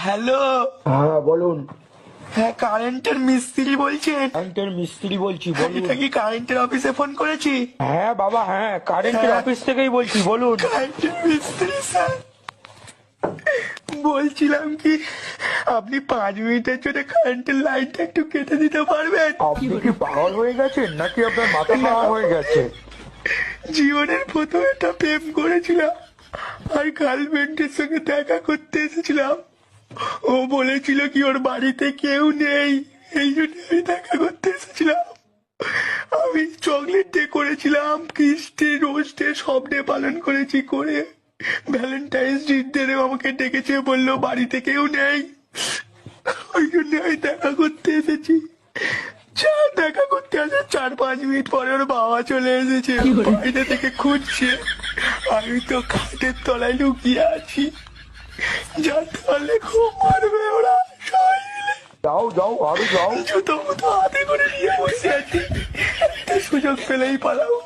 Hello. হ্যাঁ বলুন। হ্যাঁ, কারেন্টের মিস্ত্রি বলছেন? কারেন্টের মিস্ত্রি বলছি, বলুন। এটা কি কারেন্টের অফিসে ফোন করেছি? হ্যাঁ বাবা, হ্যাঁ কারেন্টের হ্যাঁ। অফিস থেকেই বলছি, বলুন। কারেন্টের মিস্ত্রি স্যার, বলছিলাম কি আপনি 5 মিনিটের জন্য কারেন্টের লাইনটা একটু কেটে দিতে পারবেন? আপনি কি পাগল হয়ে গেছেন নাকি আপনার মাথা খারাপ হয়ে গেছে? জীবনের প্রথম একটা প্রেম করেছিলাম আর গার্লফ্রেন্ডের সঙ্গে দেখা করতে এসেছিলাম। ও বলেছিল কি ওর বাড়িতে কেউ নেই, এই জন্য আমি দেখা করতে এসেছিলাম। আমি চকলেট ডে করেছিলাম, কিস ডে, রোজ ডে, সব ডে পালন করেছি। করে ভ্যালেন্টাইন্স ডেও আমাকে ডেকেছে, বললো বাড়িতে কেউ নেই, ওই জন্য আমি দেখা করতে এসেছি। যা দেখা করতে আসে 4-5 মিনিট পরে ওর বাবা চলে এসেছে, বাইরে থেকে খুঁজছে। আমি তো খাটের তলায় লুকিয়ে আছি, যা তাহলে খুব মারবে ওরা সবাই মিলে। যাও যাও, আরো যাও। জুতো মুতো হাতে করে নিয়ে বসে আছি, একটা সুযোগ পেলেই পালাবো।